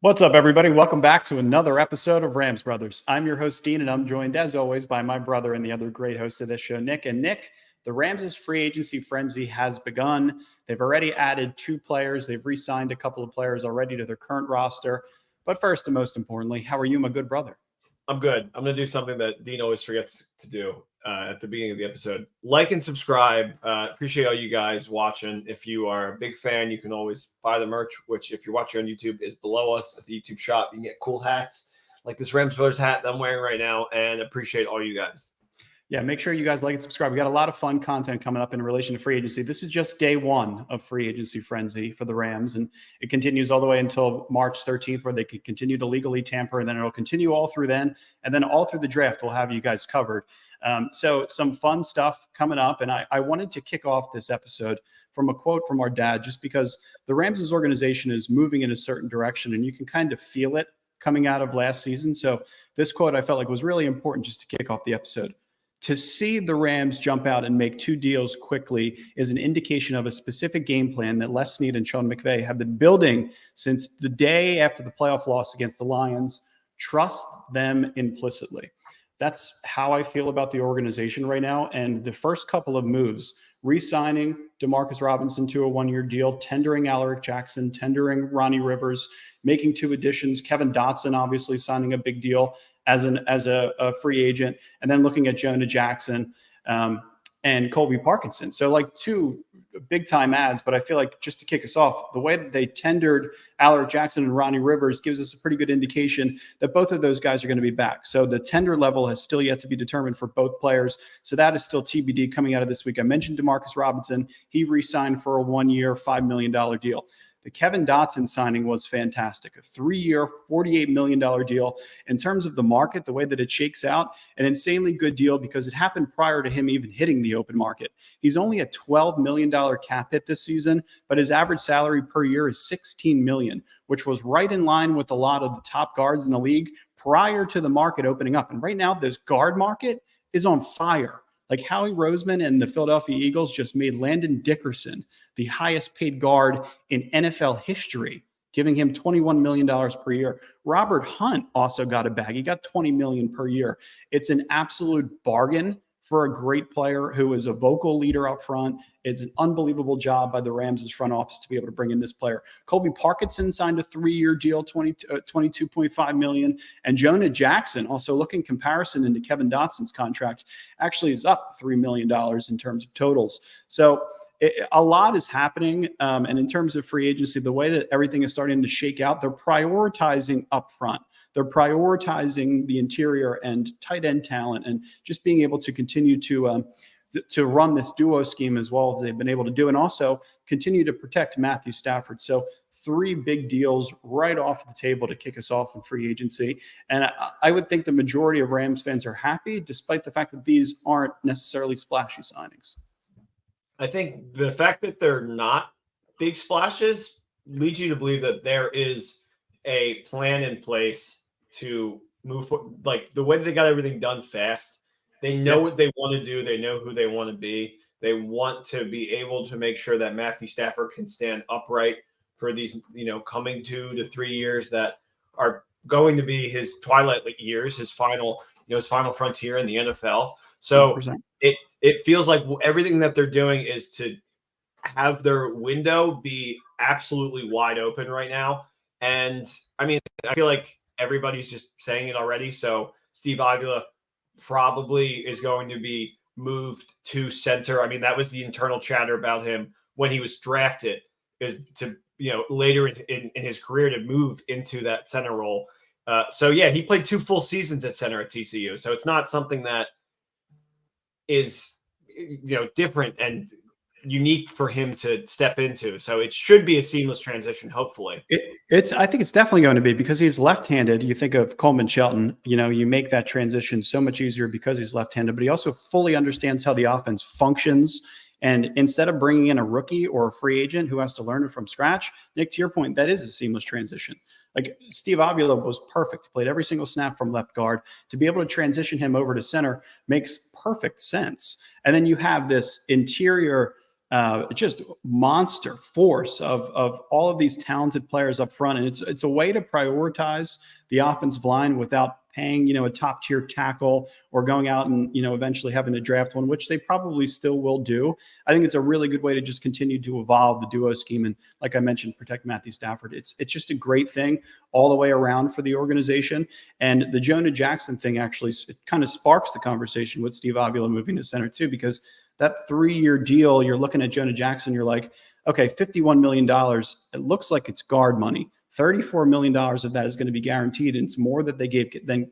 What's up, everybody? Welcome back to another episode of Rams Brothers. I'm your host, Dean, and I'm joined, as always, by my brother and the other great host of this show, Nick. And Nick, the Rams' free agency frenzy has begun. They've already added 2 players. They've re-signed a couple of players already to their current roster. But first and most importantly, how are you, my good brother? I'm good. I'm going to do something that Dean always forgets to do at the beginning of the episode. Like and subscribe. Appreciate all you guys watching. If you are a big fan, you can always buy the merch, which if you're watching on YouTube is below us at the YouTube shop. You can get cool hats like this Rams Brothers hat that I'm wearing right now, and appreciate all you guys. Yeah, make sure you guys like and subscribe. We got a lot of fun content coming up in relation to free agency. This is just day 1 of free agency frenzy for the Rams, and it continues all the way until March 13th, where they can continue to legally tamper, and then it'll continue all through then, and then all through the draft, we'll have you guys covered. So some fun stuff coming up, and I wanted to kick off this episode from a quote from our dad, just because the Rams' organization is moving in a certain direction, and you can kind of feel it coming out of last season. So this quote I felt like was really important just to kick off the episode. To see the Rams jump out and make 2 deals quickly is an indication of a specific game plan that Les Snead and Sean McVay have been building since the day after the playoff loss against the Lions. Trust them implicitly. That's how I feel about the organization right now. And the first couple of moves, re-signing Demarcus Robinson to a 1-year deal, tendering Alaric Jackson, tendering Ronnie Rivers, making 2 additions, Kevin Dotson obviously signing a big deal as a free agent, and then looking at Jonah Jackson and Colby Parkinson. So like 2 big time ads, but I feel like just to kick us off, the way that they tendered Alaric Jackson and Ronnie Rivers gives us a pretty good indication that both of those guys are going to be back. So the tender level has still yet to be determined for both players. So that is still TBD coming out of this week. I mentioned Demarcus Robinson. He re-signed for a 1-year, $5 million deal. The Kevin Dotson signing was fantastic. A 3-year, $48 million deal. In terms of the market, the way that it shakes out, an insanely good deal because it happened prior to him even hitting the open market. He's only a $12 million cap hit this season, but his average salary per year is $16 million, which was right in line with a lot of the top guards in the league prior to the market opening up. And right now, this guard market is on fire. Like Howie Roseman and the Philadelphia Eagles just made Landon Dickerson the highest paid guard in NFL history, giving him $21 million per year. Robert Hunt also got a bag. He got $20 million per year. It's an absolute bargain for a great player who is a vocal leader up front. It's an unbelievable job by the Rams' front office to be able to bring in this player. Colby Parkinson signed a 3-year deal, $22.5 million. And Jonah Jackson, also looking comparison into Kevin Dotson's contract, actually is up $3 million in terms of totals. So a lot is happening. And in terms of free agency, the way that everything is starting to shake out, they're prioritizing up front. They're prioritizing the interior and tight end talent and just being able to continue to run this duo scheme as well as they've been able to do, and also continue to protect Matthew Stafford. So 3 big deals right off the table to kick us off in free agency. And I would think the majority of Rams fans are happy, despite the fact that these aren't necessarily splashy signings. I think the fact that they're not big splashes leads you to believe that there is a plan in place to move forward. Like the way they got everything done fast, they know what they want to do. They know who they want to be. They want to be able to make sure that Matthew Stafford can stand upright for these, coming 2 to 3 years that are going to be his twilight years, his final frontier in the NFL. So 100%. It feels like everything that they're doing is to have their window be absolutely wide open right now. And I mean, I feel like everybody's just saying it already. So Steve Avila probably is going to be moved to center. I mean, that was the internal chatter about him when he was drafted, is to, later in his career to move into that center role. So yeah, he played 2 full seasons at center at TCU. So it's not something that is, different and unique for him to step into. So it should be a seamless transition, hopefully. I think it's definitely going to be, because he's left-handed. You think of Coleman Shelton, you make that transition so much easier because he's left-handed, but he also fully understands how the offense functions. And instead of bringing in a rookie or a free agent who has to learn it from scratch, Nick, to your point, that is a seamless transition. Like Steve Avila was perfect. He played every single snap from left guard. To be able to transition him over to center makes perfect sense. And then you have this interior just monster force of all of these talented players up front. And it's a way to prioritize the offensive line without paying, a top tier tackle or going out and, eventually having to draft one, which they probably still will do. I think it's a really good way to just continue to evolve the duo scheme. And like I mentioned, protect Matthew Stafford. It's just a great thing all the way around for the organization. And the Jonah Jackson thing actually, it kind of sparks the conversation with Steve Avila moving to center too, because that 3-year deal, you're looking at Jonah Jackson, you're like, okay, $51 million. It looks like it's guard money. $34 million of that is going to be guaranteed. And it's more that they gave than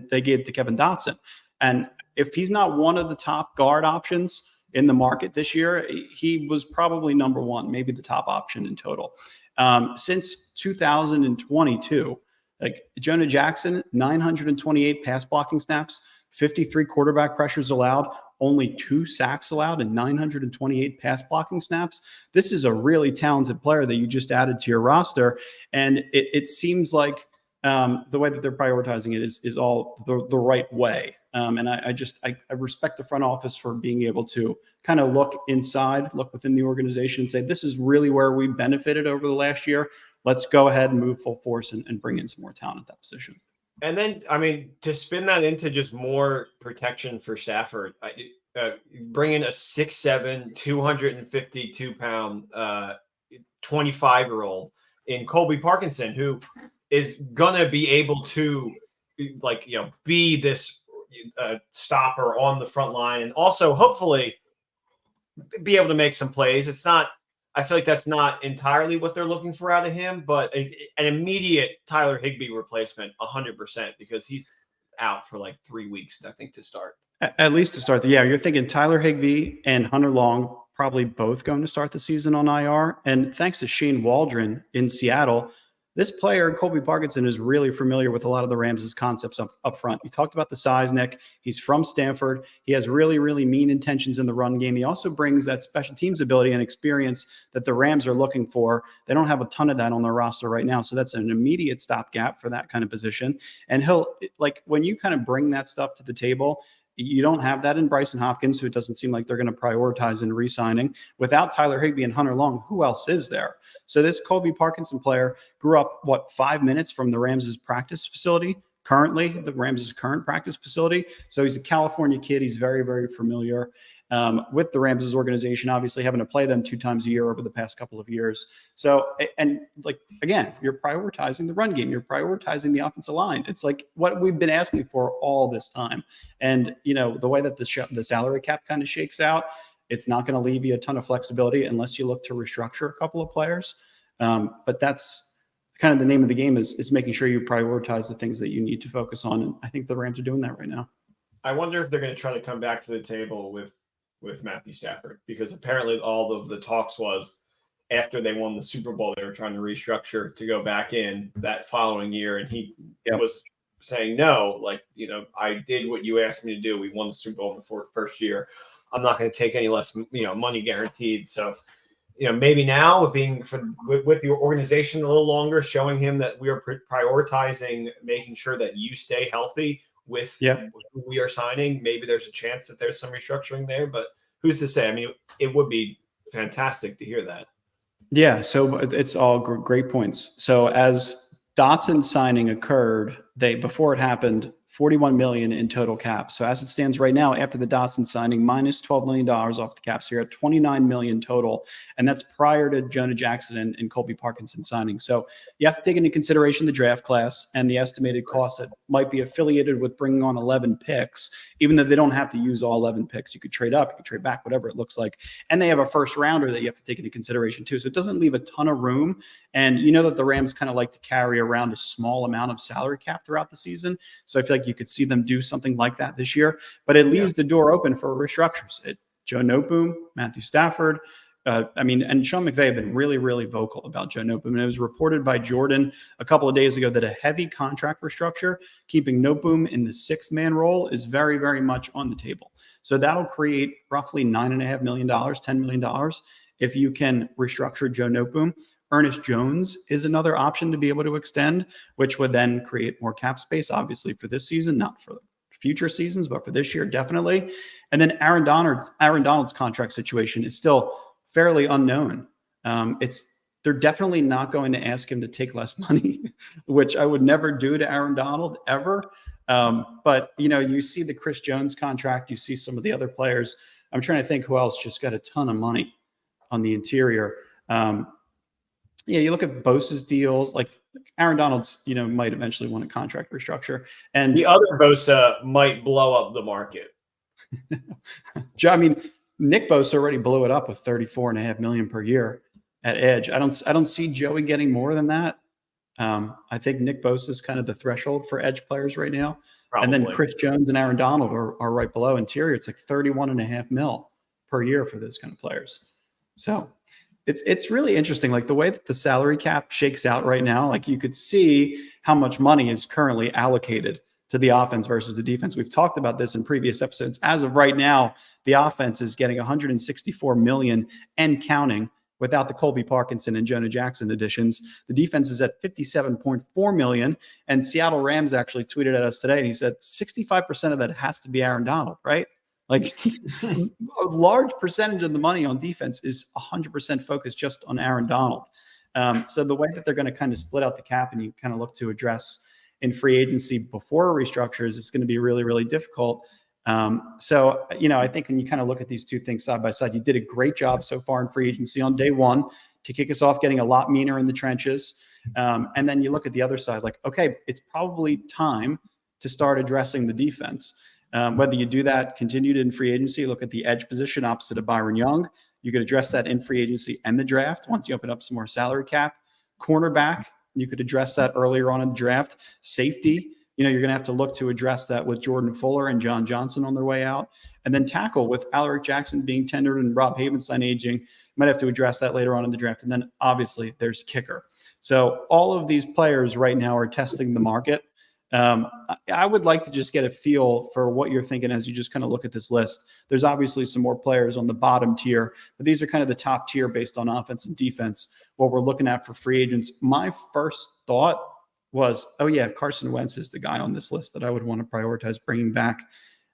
they gave to Kevin Dotson. And if he's not one of the top guard options in the market this year, he was probably number one, maybe the top option in total. Since 2022, like Jonah Jackson, 928 pass blocking snaps, 53 quarterback pressures allowed, only 2 sacks allowed, and 928 pass blocking snaps. This is a really talented player that you just added to your roster. And it seems like the way that they're prioritizing it is all the right way. And I respect the front office for being able to kind of look inside, look within the organization and say, this is really where we benefited over the last year. Let's go ahead and move full force and bring in some more talent at that position. And then, to spin that into just more protection for Stafford, bring in a 6'7", 252-pound, 25-year-old in Colby Parkinson, who is going to be able to, be this stopper on the front line and also hopefully be able to make some plays. I feel like that's not entirely what they're looking for out of him, but an immediate Tyler Higbee replacement, 100%, because he's out for like 3 weeks, I think, to start. At least to start. Yeah, you're thinking Tyler Higbee and Hunter Long probably both going to start the season on IR. And thanks to Shane Waldron in Seattle, this player, Colby Parkinson, is really familiar with a lot of the Rams' concepts up front. You talked about the size, Nick. He's from Stanford. He has really, really mean intentions in the run game. He also brings that special teams ability and experience that the Rams are looking for. They don't have a ton of that on their roster right now, so that's an immediate stopgap for that kind of position. And when you kind of bring that stuff to the table, you don't have that in Bryson Hopkins, who it doesn't seem like they're going to prioritize in re-signing. Without Tyler Higbee and Hunter Long, who else is there? So this Colby Parkinson player grew up, 5 minutes from the Rams' practice facility, currently the Rams' current practice facility. So he's a California kid. He's very, very familiar with the Rams' organization, obviously having to play them 2 times a year over the past couple of years. So, and again, you're prioritizing the run game. You're prioritizing the offensive line. It's like what we've been asking for all this time. And, the way that the salary cap kind of shakes out, it's not going to leave you a ton of flexibility unless you look to restructure a couple of players. But that's kind of the name of the game is making sure you prioritize the things that you need to focus on. And I think the Rams are doing that right now. I wonder if they're going to try to come back to the table with Matthew Stafford, because apparently all of the talks was after they won the Super Bowl, they were trying to restructure to go back in that following year. And he was saying, no, I did what you asked me to do. We won the Super Bowl in the first year. I'm not going to take any less, money guaranteed. So, maybe now being with the organization a little longer, showing him that we are prioritizing making sure that you stay healthy with who we are signing. Maybe there's a chance that there's some restructuring there, but who's to say? It would be fantastic to hear that. Yeah, so it's all great points. So as Dotson signing occurred, before it happened, $41 million in total cap. So as it stands right now, after the Dotson signing, minus $12 million off the cap. So you're at $29 million total. And that's prior to Jonah Jackson and Colby Parkinson signing. So you have to take into consideration the draft class and the estimated cost that might be affiliated with bringing on 11 picks, even though they don't have to use all 11 picks. You could trade up, you could trade back, whatever it looks like. And they have a first rounder that you have to take into consideration too. So it doesn't leave a ton of room. And you know that the Rams kind of like to carry around a small amount of salary cap throughout the season. So I feel like you could see them do something like that this year, but it leaves the door open for restructures. Joe Noteboom, Matthew Stafford, and Sean McVay have been really, really vocal about Joe Noteboom. And it was reported by Jordan a couple of days ago that a heavy contract restructure, keeping Noteboom in the 6-man role, is very, very much on the table. So that'll create roughly $9.5 million, $10 million if you can restructure Joe Noteboom. Ernest Jones is another option to be able to extend, which would then create more cap space, obviously, for this season, not for future seasons, but for this year, definitely. And then Aaron Donald's contract situation is still fairly unknown. They're definitely not going to ask him to take less money, which I would never do to Aaron Donald ever. But you see the Chris Jones contract, you see some of the other players. I'm trying to think who else just got a ton of money on the interior. You look at Bosa's deals, like Aaron Donald's, might eventually want a contract restructure. And the other Bosa might blow up the market. I mean, Nick Bosa already blew it up with $34.5 million per year at edge. I don't see Joey getting more than that. I think Nick Bosa is kind of the threshold for edge players right now. Probably. And then Chris Jones and Aaron Donald are right below. Interior, it's like $31.5 million per year for those kind of players. So it's really interesting, like the way that the salary cap shakes out right now. Like you could see how much money is currently allocated to the offense versus the defense. We've talked about this in previous episodes. As of right now, the offense is getting $164 million and counting without the Colby Parkinson and Jonah Jackson additions. The defense is at $57.4 million. And Seattle Rams actually tweeted at us today, and he said 65% of that has to be Aaron Donald, right? Like a large percentage of the money on defense is 100% focused just on Aaron Donald. So the way that they're going to kind of split out the cap and you kind of look to address in free agency before restructures, it's going to be really, really difficult. So I think when you kind of look at these two things side by side, you did a great job so far in free agency on day one to kick us off, getting a lot meaner in the trenches. And then you look at the other side, like, okay, it's probably time to start addressing the defense. Whether you do that continued in free agency, look at the edge position opposite of Byron Young. You could address that in free agency and the draft once you open up some more salary cap. Cornerback, you could address that earlier on in the draft. Safety, you're going to have to look to address that with Jordan Fuller and John Johnson on their way out. And then tackle, with Alaric Jackson being tendered and Rob Havenstein aging, you might have to address that later on in the draft. And then obviously there's kicker. So all of these players right now are testing the market. I would like to just get a feel for what you're thinking as you just kind of look at this list. There's obviously some more players on the bottom tier, but these are kind of the top tier based on offense and defense, what we're looking at for free agents. My first thought was, oh yeah, Carson Wentz is the guy on this list that I would want to prioritize bringing back,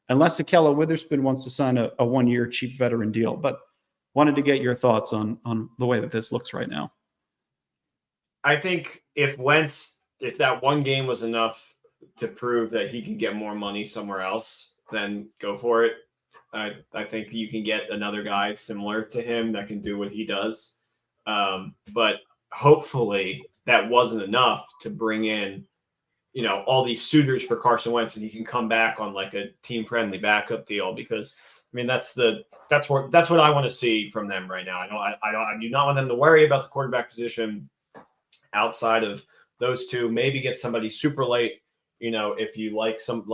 unless Akella Witherspoon wants to sign a one-year cheap veteran deal. But wanted to get your thoughts on the way that this looks right now. I think if that one game was enough to prove that he could get more money somewhere else, then go for it. I think you can get another guy similar to him that can do what he does. But hopefully that wasn't enough to bring in, all these suitors for Carson Wentz, and he can come back on like a team-friendly backup deal. Because that's what I want to see from them right now. I do not want them to worry about the quarterback position outside of those two. Maybe get somebody super late. If you like some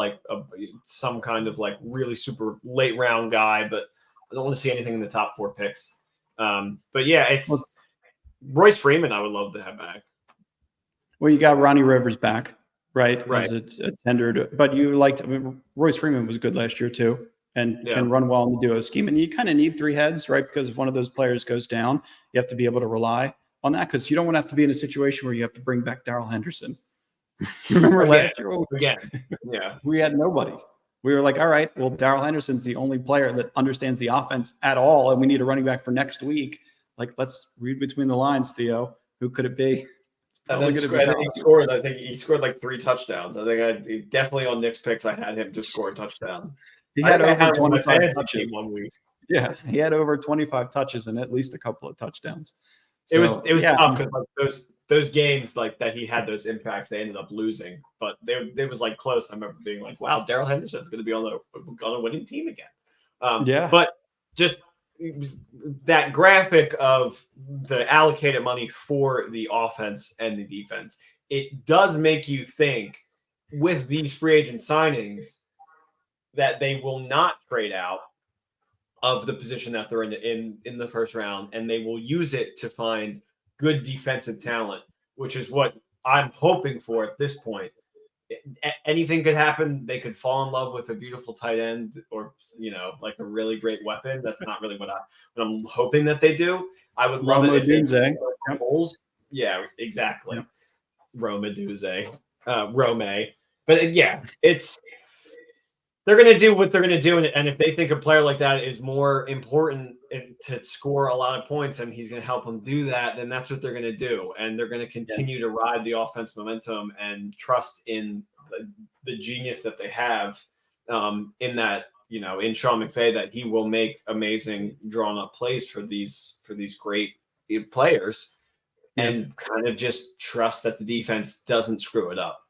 kind of like really super late round guy, but I don't want to see anything in the top 4 picks. But yeah, it's Royce Freeman. I would love to have back. Well, you got Ronnie Rivers back, right? Right. As a tendered, but you liked. Royce Freeman was good last year too, and can run well in the duo scheme. And you kind of need 3 heads, right? Because if one of those players goes down, you have to be able to rely on that, because you don't want to have to be in a situation where you have to bring back Darrell Henderson. You remember last year? Again, yeah. We had nobody. We were like, all right, well, Darrell Henderson's the only player that understands the offense at all, and we need a running back for next week. Like, let's read between the lines, Theo. Who could it be? I think he scored like 3 touchdowns. I think definitely on Nick's picks, I had him to score a touchdown. He had over 25 touches 1 week. Yeah, he had over 25 touches and at least a couple of touchdowns. So, it was tough because like those games like that he had those impacts, they ended up losing, but they was like close. I remember being like, "Wow, Darrell Henderson's going to be on a winning team again." But just that graphic of the allocated money for the offense and the defense, it does make you think with these free agent signings that they will not trade out of the position that they're in the first round, and they will use it to find good defensive talent, which is what I'm hoping for at this point. Anything could happen. They could fall in love with a beautiful tight end, or like a really great weapon. That's not really what I'm hoping that they do. I would love it if they holes. Yeah, exactly. Yep. Rome. But yeah, they're going to do what they're going to do. And if they think a player like that is more important to score a lot of points and he's going to help them do that, then that's what they're going to do. And they're going to continue to ride the offense momentum and trust in the genius that they have in that, in Sean McVay, that he will make amazing drawn up plays for these great players and kind of just trust that the defense doesn't screw it up.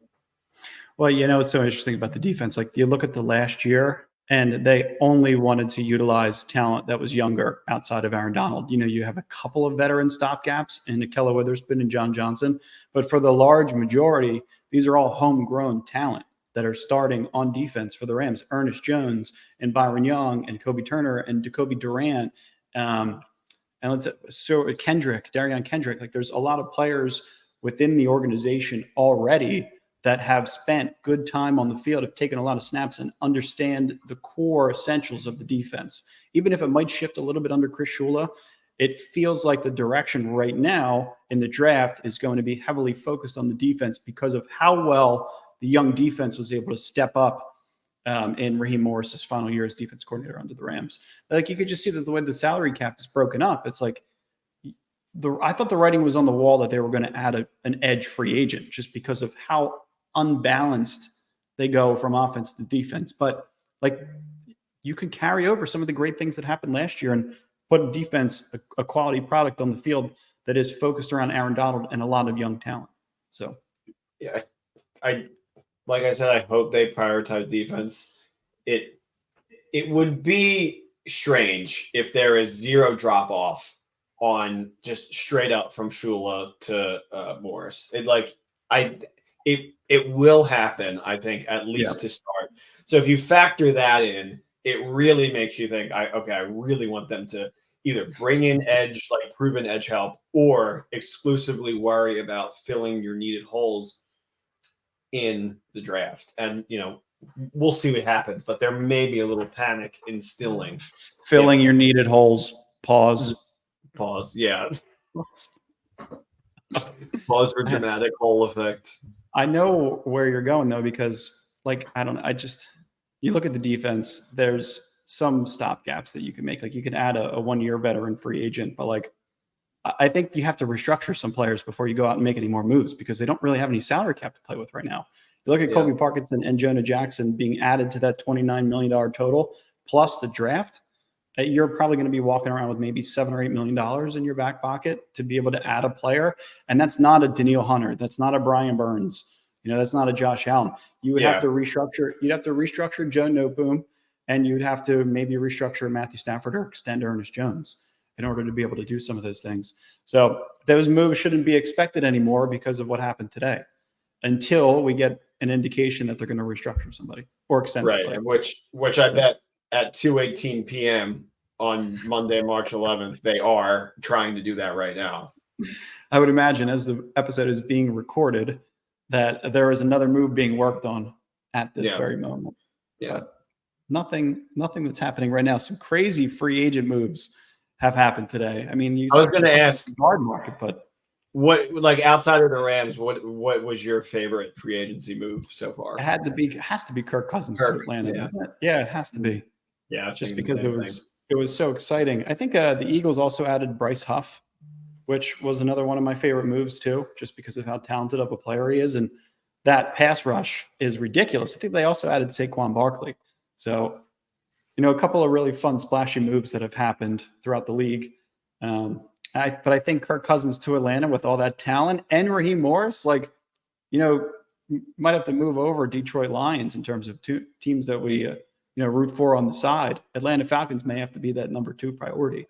Well, what's so interesting about the defense, like you look at the last year and they only wanted to utilize talent that was younger outside of Aaron Donald. You have a couple of veteran stopgaps in Nikello Witherspoon and John Johnson, but for the large majority, these are all homegrown talent that are starting on defense for the Rams. Ernest Jones and Byron Young and Kobe Turner and Jacoby Durant. Darian Kendrick. Like there's a lot of players within the organization already that have spent good time on the field, have taken a lot of snaps and understand the core essentials of the defense. Even if it might shift a little bit under Chris Shula, it feels like the direction right now in the draft is going to be heavily focused on the defense because of how well the young defense was able to step up in Raheem Morris's final year as defense coordinator under the Rams. Like you could just see that the way the salary cap is broken up, it's like I thought the writing was on the wall that they were going to add an edge free agent just because of how unbalanced they go from offense to defense. But like you could carry over some of the great things that happened last year and put defense, a quality product on the field that is focused around Aaron Donald and a lot of young talent. So, yeah, like I said, I hope they prioritize defense. It would be strange if there is zero drop off on just straight up from Shula to Morris. It will happen, I think, at least to start. So if you factor that in, it really makes you think, I really want them to either bring in edge, like proven edge help, or exclusively worry about filling your needed holes in the draft. And, we'll see what happens, but there may be a little panic instilling. Filling your needed holes. Pause. Yeah. Pause for dramatic hole effect. I know where you're going though, because you look at the defense, there's some stop gaps that you can make. Like you can add a 1-year veteran free agent, but like, I think you have to restructure some players before you go out and make any more moves because they don't really have any salary cap to play with right now. You look at Colby Parkinson and Jonah Jackson being added to that $29 million total plus the draft. You're probably going to be walking around with maybe $7 or $8 million in your back pocket to be able to add a player. And that's not a Daniil Hunter. That's not a Brian Burns. That's not a Josh Allen. You would have to restructure. You'd have to restructure Joe Noteboom, and you'd have to maybe restructure Matthew Stafford or extend Ernest Jones in order to be able to do some of those things. So those moves shouldn't be expected anymore because of what happened today until we get an indication that they're going to restructure somebody or extend somebody. Which I bet at 2:18 p.m. on Monday, March 11th, they are trying to do that right now. I would imagine as the episode is being recorded that there is another move being worked on at this very moment. Yeah. But nothing that's happening right now. Some crazy free agent moves have happened today. I mean, I was going to ask guard market, but what, like outside of the Rams, what was your favorite free agency move so far? It has to be Kirk Cousins to Atlanta. Yeah. Isn't it? Yeah, it has to be. Yeah, just because it was so exciting. I think the Eagles also added Bryce Huff, which was another one of my favorite moves too, just because of how talented of a player he is. And that pass rush is ridiculous. I think they also added Saquon Barkley. So, a couple of really fun, splashy moves that have happened throughout the league. But I think Kirk Cousins to Atlanta with all that talent and Raheem Morris, might have to move over Detroit Lions in terms of two teams that we, root for on the side. Atlanta Falcons may have to be that number 2 priority.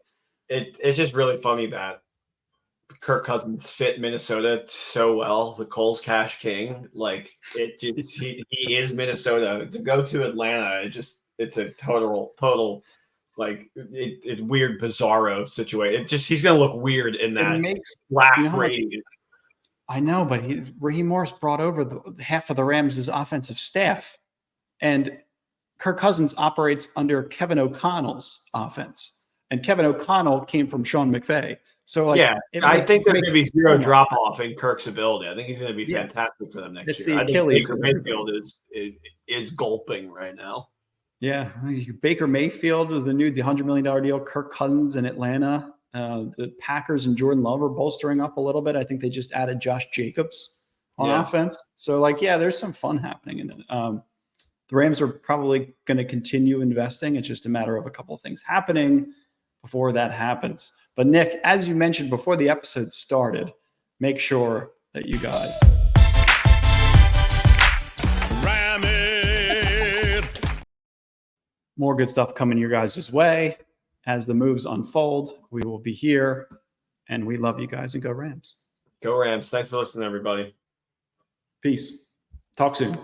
It's just really funny that Kirk Cousins fit Minnesota so well. The Coles Cash King, he is Minnesota. To go to Atlanta, it's a total weird bizarro situation. He's going to look weird in that black grading. I know, but Raheem Morris brought over half of the Rams' offensive staff, and Kirk Cousins operates under Kevin O'Connell's offense, and Kevin O'Connell came from Sean McVay. So, I think there's going to be zero drop off in Kirk's ability. I think he's going to be fantastic for them next year. The Achilles. Baker Mayfield is gulping right now. Yeah, Baker Mayfield with the $100 million deal. Kirk Cousins in Atlanta. The Packers and Jordan Love are bolstering up a little bit. I think they just added Josh Jacobs on offense. So, like, yeah, there's some fun happening in it. The Rams are probably going to continue investing. It's just a matter of a couple of things happening before that happens. But Nick, as you mentioned before the episode started, make sure that you guys ram it. More good stuff coming your guys' way as the moves unfold. We will be here, and we love you guys, and go Rams. Go Rams. Thanks for listening, everybody. Peace. Talk soon.